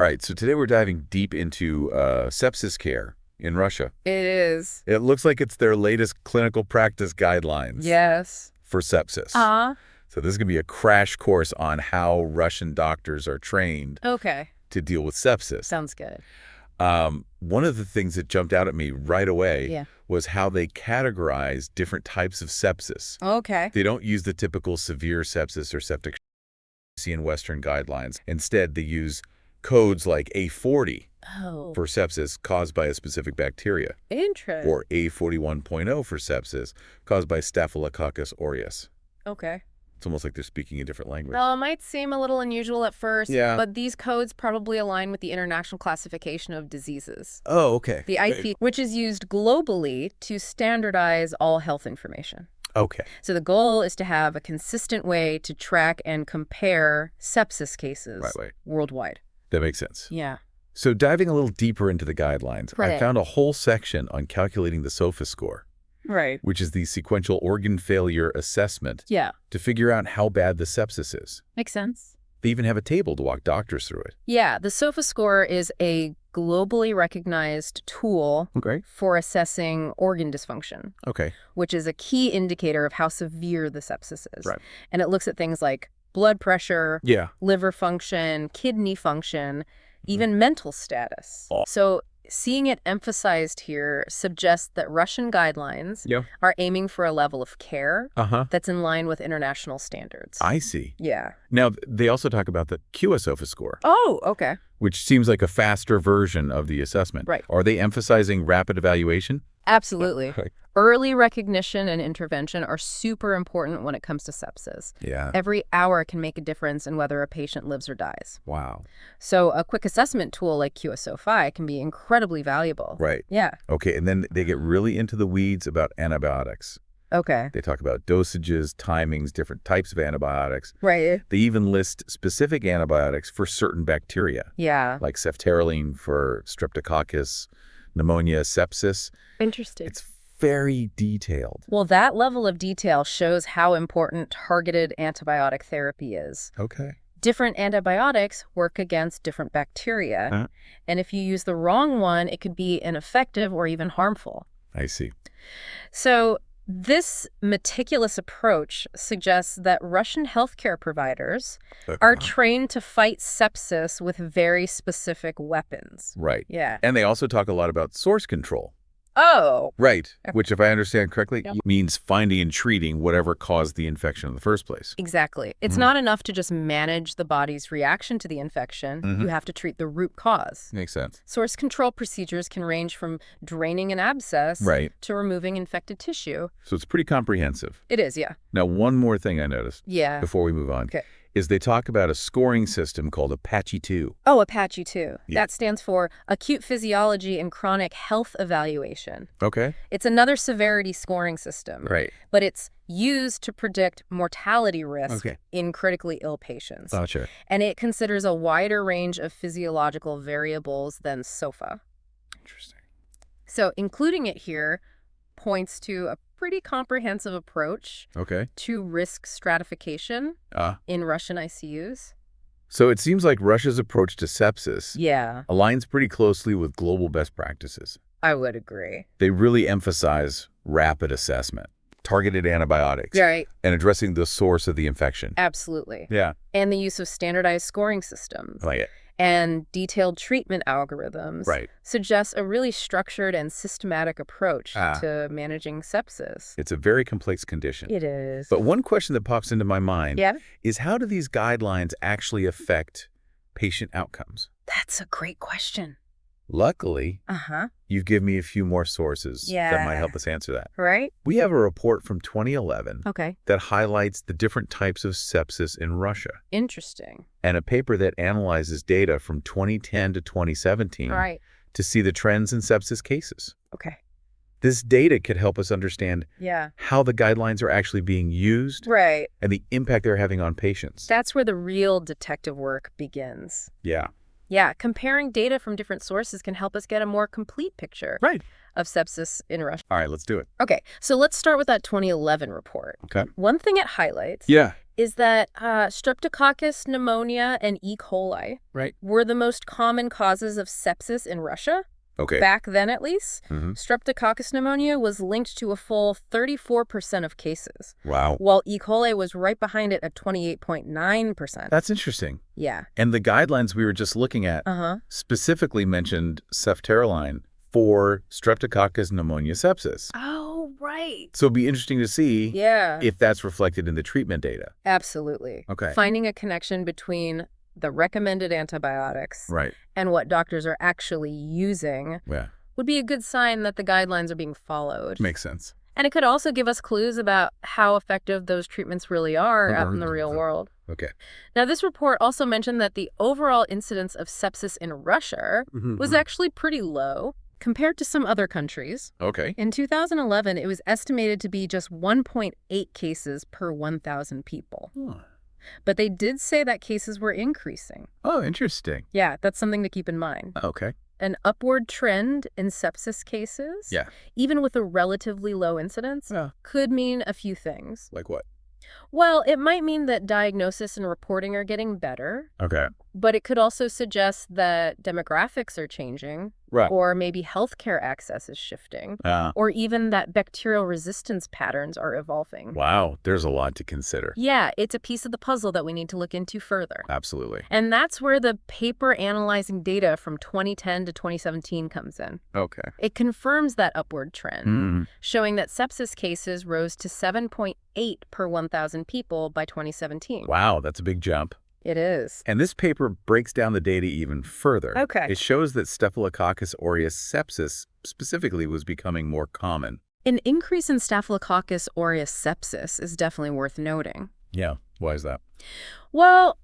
All right, so today we're diving deep into sepsis care in Russia. It is. It looks like it's their latest clinical practice guidelines Yes. for sepsis. So this is going to be a crash course on how Russian doctors are trained Okay. to deal with sepsis. Sounds good. One of the things that jumped out at me right away Yeah. was how they categorize different types of sepsis. Okay. They don't use the typical severe sepsis or septic shock you see in Western guidelines. Instead, they use codes like A40 Oh. for sepsis caused by a specific bacteria, Interesting. or A41.0 for sepsis caused by Staphylococcus aureus. Okay. It's almost like they're speaking a different language. Well, it might seem a little unusual at first, Yeah. but these codes probably align with the International Classification of Diseases, Oh, okay. the IP, which is used globally to standardize all health information. Okay. So the goal is to have a consistent way to track and compare sepsis cases Right. worldwide. That makes sense. Yeah. So diving a little deeper into the guidelines, I Right. found a whole section on calculating the qSOFA score, Right. which is the sequential organ failure assessment Yeah. to figure out how bad the sepsis is. Makes sense. They even have a table to walk doctors through it. Yeah, the qSOFA score is a globally recognized tool Okay. for assessing organ dysfunction, Okay. which is a key indicator of how severe the sepsis is. Right. And it looks at things like blood pressure, Yeah. liver function, kidney function, even mental status. Oh. So seeing it emphasized here suggests that Russian guidelines Yeah. are aiming for a level of care Uh-huh. that's in line with international standards. I see. Yeah. Now, they also talk about the qSOFA score, Oh, okay. which seems like a faster version of the assessment. Right. Are they emphasizing rapid evaluation? Absolutely. Okay. Early recognition and intervention are super important when it comes to sepsis. Yeah. Every hour can make a difference in whether a patient lives or dies. Wow. So a quick assessment tool like qSOFA can be incredibly valuable. Right. Yeah. Okay, and then they get really into the weeds about antibiotics. Okay. They talk about dosages, timings, different types of antibiotics. Right. They even list specific antibiotics for certain bacteria, Yeah. like ceftaroline for streptococcus, pneumonia, sepsis. Interesting. It's very detailed. Well, that level of detail shows how important targeted antibiotic therapy is. Okay. Different antibiotics work against different bacteria. Huh? And if you use the wrong one, it could be ineffective or even harmful. I see. So this meticulous approach suggests that Russian healthcare providers are trained to fight sepsis with very specific weapons. Right. Yeah. And they also talk a lot about source control. Oh. Right. Okay. Which, if I understand correctly, Yeah. means finding and treating whatever caused the infection in the first place. Exactly. It's Mhm. not enough to just manage the body's reaction to the infection. Mhm. You have to treat the root cause. Makes sense. Source control procedures can range from draining an abscess Right. to removing infected tissue. So it's pretty comprehensive. It is, yeah. Now, one more thing I noticed Yeah. before we move on Okay. is they talk about a scoring system called Apache 2. Oh, Apache 2. Yeah. That stands for Acute Physiology and Chronic Health Evaluation. Okay. It's another severity scoring system, Right. but it's used to predict mortality risk Okay. in critically ill patients. Gotcha. And it considers a wider range of physiological variables than SOFA. Interesting. So including it here points to a pretty comprehensive approach Okay. to risk stratification in Russian ICUs. So it seems like Russia's approach to sepsis Yeah, aligns pretty closely with global best practices. I would agree. They really emphasize rapid assessment, targeted antibiotics, Right, and addressing the source of the infection. absolutely. Yeah. And the use of standardized scoring systems I like it. and detailed treatment algorithms Right. suggests a really structured and systematic approach to managing sepsis. It's a very complex condition. It is. But one question that pops into my mind Yeah, is how do these guidelines actually affect patient outcomes? that's a great question. Luckily, Uh-huh. you've given me a few more sources that might help us answer that. Right? We have a report from 2011 Okay. that highlights the different types of sepsis in Russia, Interesting. and a paper that analyzes data from 2010 to 2017 Right. to see the trends in sepsis cases. Okay. This data could help us understand Yeah. how the guidelines are actually being used Right. and the impact they're having on patients. That's where the real detective work begins. Yeah. Yeah, comparing data from different sources can help us get a more complete picture Right. of sepsis in Russia. All right, let's do it. Okay, so let's start with that 2011 report. Okay. One thing it highlights Yeah. is that Streptococcus pneumonia and E. coli Right. were the most common causes of sepsis in Russia. Okay. Back then, at least, Mm-hmm. Streptococcus pneumonia was linked to a full 34% of cases, Wow. while E. coli was right behind it at 28.9%. That's interesting. Yeah. And the guidelines we were just looking at specifically mentioned ceftaroline for Streptococcus pneumonia sepsis. Oh, right. So it'd be interesting to see Yeah. if that's reflected in the treatment data. Absolutely. Okay. Finding a connection between the recommended antibiotics Right. and what doctors are actually using Yeah. would be a good sign that the guidelines are being followed. Makes sense. And it could also give us clues about how effective those treatments really are out in the real world. Okay. Now, this report also mentioned that the overall incidence of sepsis in Russia was actually pretty low compared to some other countries. Okay. In 2011, it was estimated to be just 1.8 cases per 1,000 people. Huh. But they did say that cases were increasing. Oh, interesting. Yeah, that's something to keep in mind. Okay. An upward trend in sepsis cases, Yeah. even with a relatively low incidence, Yeah. could mean a few things. Like what? Well, it might mean that diagnosis and reporting are getting better, Okay. but it could also suggest that demographics are changing, Right. or maybe healthcare access is shifting, or even that bacterial resistance patterns are evolving. Wow. There's a lot to consider. Yeah, it's a piece of the puzzle that we need to look into further. Absolutely. And that's where the paper analyzing data from 2010 to 2017 comes in. Okay. It confirms that upward trend, Mm-hmm. showing that sepsis cases rose to 7.8 per 1,000 people by 2017. Wow. That's a big jump. It is. And this paper breaks down the data even further. Okay. It shows that Staphylococcus aureus sepsis specifically was becoming more common. An increase in Staphylococcus aureus sepsis is definitely worth noting. Yeah. Why is that? Well,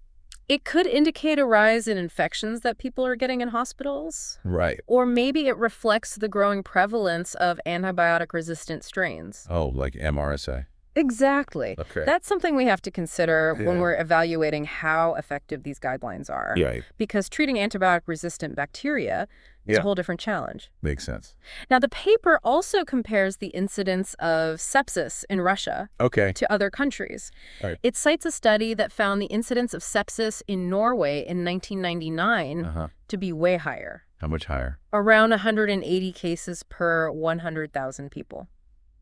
it could indicate a rise in infections that people are getting in hospitals. Right. Or maybe it reflects the growing prevalence of antibiotic-resistant strains. Oh, like MRSA. Exactly. Okay. That's something we have to consider when Yeah. we're evaluating how effective these guidelines are. Yeah. Because treating antibiotic-resistant bacteria is Yeah. a whole different challenge. Makes sense. Now, the paper also compares the incidence of sepsis in Russia Okay. to other countries. All right. It cites a study that found the incidence of sepsis in Norway in 1999 to be way higher, How much higher? around 180 cases per 100,000 people.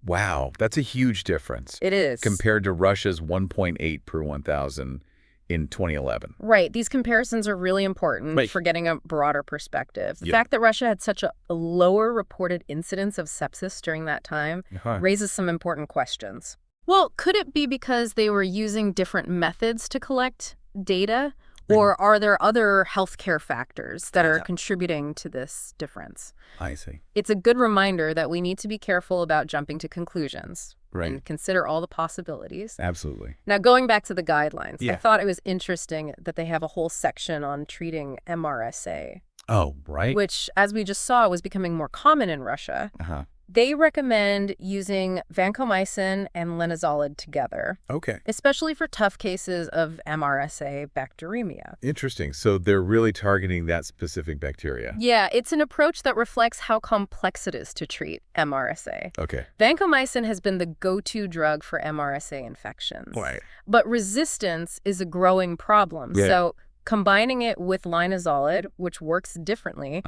Wow. That's a huge difference It is. compared to Russia's 1.8 per 1,000 in 2011. Right. These comparisons are really important Right. for getting a broader perspective. The Yep. fact that Russia had such a lower reported incidence of sepsis during that time raises some important questions. Well, could it be because they were using different methods to collect data? Or are there other healthcare factors that are contributing to this difference? I see. It's a good reminder that we need to be careful about jumping to conclusions Right. and consider all the possibilities. Absolutely. Now, going back to the guidelines, I Yeah. thought it was interesting that they have a whole section on treating MRSA, Oh, right. which, as we just saw, was becoming more common in Russia. Uh-huh. They recommend using vancomycin and linezolid together, Okay. especially for tough cases of MRSA bacteremia. Interesting. So they're really targeting that specific bacteria. Yeah, it's an approach that reflects how complex it is to treat MRSA. Okay. Vancomycin has been the go-to drug for MRSA infections. Right. But resistance is a growing problem. Yeah. So combining it with linezolid, which works differently,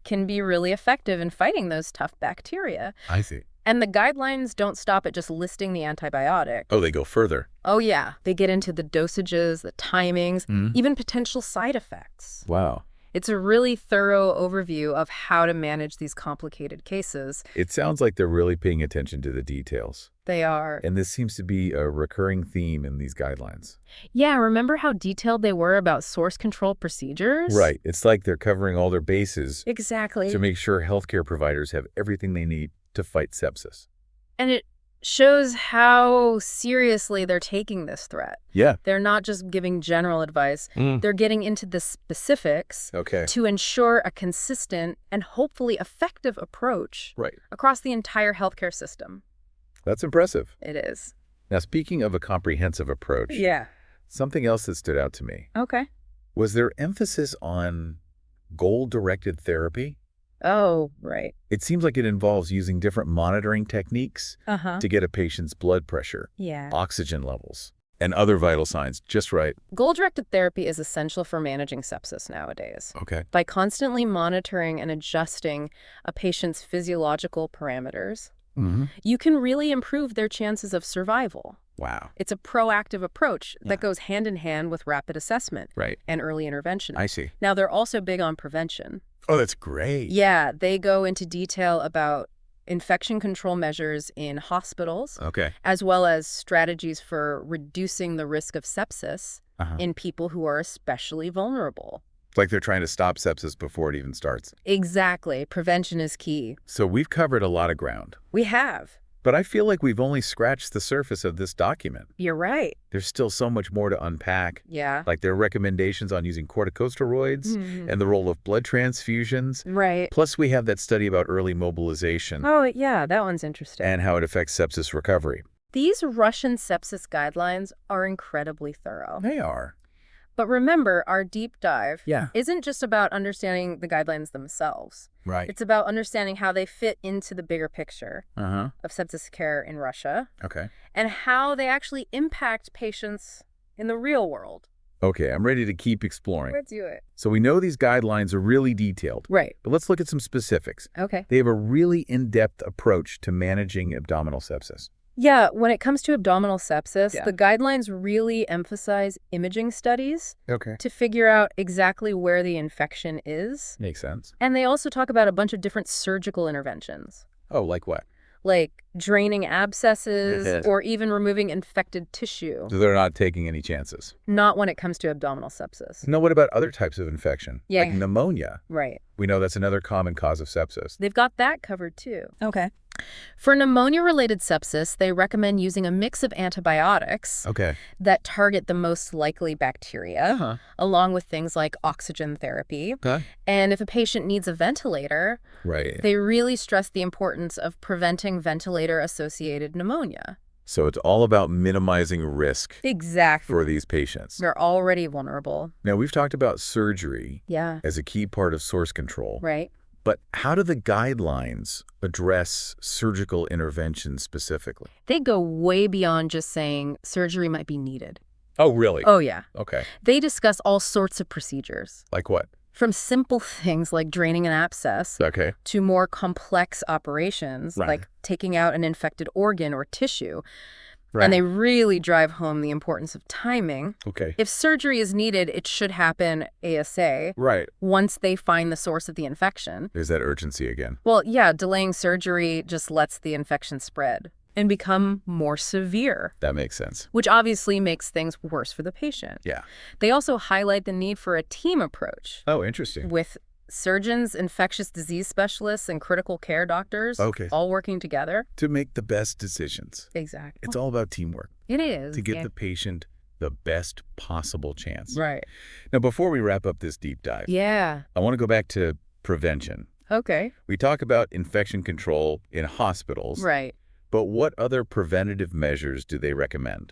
can be really effective in fighting those tough bacteria. I see. And the guidelines don't stop at just listing the antibiotic. Oh, they go further. Oh, yeah. They get into the dosages, the timings, even potential side effects. Wow. It's a really thorough overview of how to manage these complicated cases. It sounds like they're really paying attention to the details. They are. And this seems to be a recurring theme in these guidelines. Yeah, remember how detailed they were about source control procedures? Right. It's like they're covering all their bases Exactly. to make sure healthcare providers have everything they need to fight sepsis. And it shows how seriously they're taking this threat. Yeah. They're not just giving general advice. They're getting into the specifics Okay. to ensure a consistent and hopefully effective approach Right. across the entire healthcare system. That's impressive. It is. Now, speaking of a comprehensive approach, Yeah. something else that stood out to me Okay. was their emphasis on goal-directed therapy. Oh, right. It seems like it involves using different monitoring techniques Uh-huh. to get a patient's blood pressure, Yeah. oxygen levels, And other vital signs, just right. Goal-directed therapy is essential for managing sepsis nowadays. Okay. By constantly monitoring and adjusting a patient's physiological parameters, you can really improve their chances of survival. Wow. It's a proactive approach that goes hand in hand with rapid assessment and early intervention. I see. Now, they're also big on prevention. Oh, that's great. Yeah, they go into detail about infection control measures in hospitals, as well as strategies for reducing the risk of sepsis in people who are especially vulnerable. It's like they're trying to stop sepsis before it even starts. Exactly. Prevention is key. So we've covered a lot of ground. We have. But I feel like we've only scratched the surface of this document. You're right. There's still so much more to unpack. Yeah. Like their recommendations on using corticosteroids and the role of blood transfusions. Right. Plus, we have that study about early mobilization. Oh, yeah, that one's interesting. And how it affects sepsis recovery. These Russian sepsis guidelines are incredibly thorough. They are. But remember, our deep dive Yeah. isn't just about understanding the guidelines themselves. Right. It's about understanding how they fit into the bigger picture Uh-huh. of sepsis care in Russia Okay. and how they actually impact patients in the real world. Okay, I'm ready to keep exploring. Let's do it. So we know these guidelines are really detailed. Right. But let's look at some specifics. Okay. They have a really in-depth approach to managing abdominal sepsis. Yeah, when it comes to abdominal sepsis, the guidelines really emphasize imaging studies to figure out exactly where the infection is. Makes sense. And they also talk about a bunch of different surgical interventions, Oh, like what? like draining abscesses or even removing infected tissue. So they're not taking any chances. Not when it comes to abdominal sepsis. Now, what about other types of infection? Yeah. Like pneumonia. Right. We know that's another common cause of sepsis. They've got that covered too. Okay. For pneumonia-related sepsis, they recommend using a mix of antibiotics that target the most likely bacteria, along with things like oxygen therapy. And if a patient needs a ventilator, they really stress the importance of preventing ventilator-associated pneumonia. So it's all about minimizing risk for these patients. They're already vulnerable. Now, we've talked about surgery Yeah. as a key part of source control. Right. But how do the guidelines address surgical intervention specifically? They go way beyond just saying surgery might be needed. Oh, really? Oh, yeah. Okay. They discuss all sorts of procedures. Like what? From simple things like draining an abscess to more complex operations like taking out an infected organ or tissue. And they really drive home the importance of timing. If surgery is needed, it should happen ASA once they find the source of the infection. There's that urgency again. Well, yeah, delaying surgery just lets the infection spread and become more severe. That makes sense. Which obviously makes things worse for the patient. Yeah. They also highlight the need for a team approach. Oh, interesting. With surgeons, infectious disease specialists, and critical care doctors all working together. To make the best decisions. Exactly. It's all about teamwork. It is. To give the patient the best possible chance. Right. Now, before we wrap up this deep dive, I want to go back to prevention. Okay. We talk about infection control in hospitals. Right. But what other preventative measures do they recommend?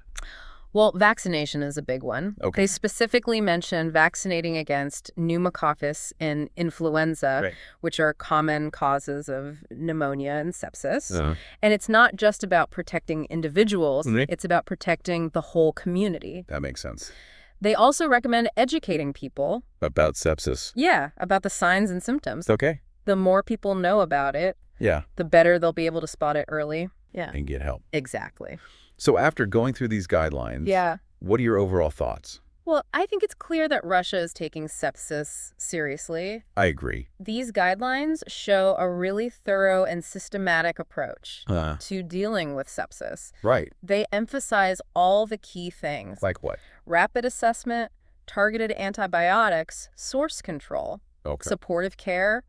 Well, vaccination is a big one. They specifically mention vaccinating against pneumococcus and influenza, which are common causes of pneumonia and sepsis. And it's not just about protecting individuals, it's about protecting the whole community. That makes sense. They also recommend educating people. About sepsis. Yeah, about the signs and symptoms. Okay. The more people know about it, the better they'll be able to spot it early. Yeah. And get help. Exactly. So after going through these guidelines, what are your overall thoughts? Well, I think it's clear that Russia is taking sepsis seriously. I agree. These guidelines show a really thorough and systematic approach to dealing with sepsis. Right. They emphasize all the key things. Like what? Rapid assessment, targeted antibiotics, source control, supportive care,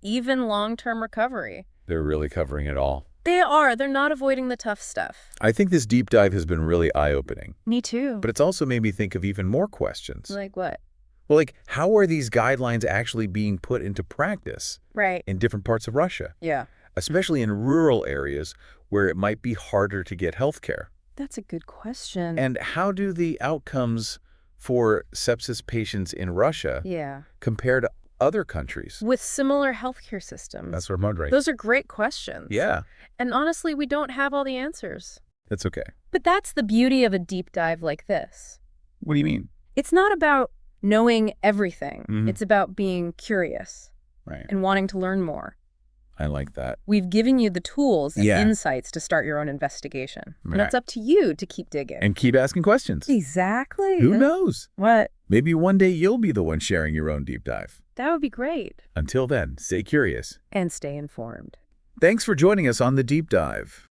even long-term recovery. They're really covering it all. They are. They're not avoiding the tough stuff. I think this deep dive has been really eye-opening. Me too. But it's also made me think of even more questions. Like what? Well, like, how are these guidelines actually being put into practice in different parts of Russia? Yeah. Especially in rural areas where it might be harder to get health care. That's a good question. And how do the outcomes for sepsis patients in Russia compare to other countries? With similar healthcare systems. That's what I'm wondering. Those are great questions. Yeah. And honestly, we don't have all the answers. That's okay. But that's the beauty of a deep dive like this. What do you mean? It's not about knowing everything. It's about being curious Right. and wanting to learn more. I like that. We've given you the tools and Yeah. insights to start your own investigation. Right. And it's up to you to keep digging. And keep asking questions. Exactly. Who knows? What? Maybe one day you'll be the one sharing your own deep dive. That would be great. Until then, stay curious. And stay informed. Thanks for joining us on The Deep Dive.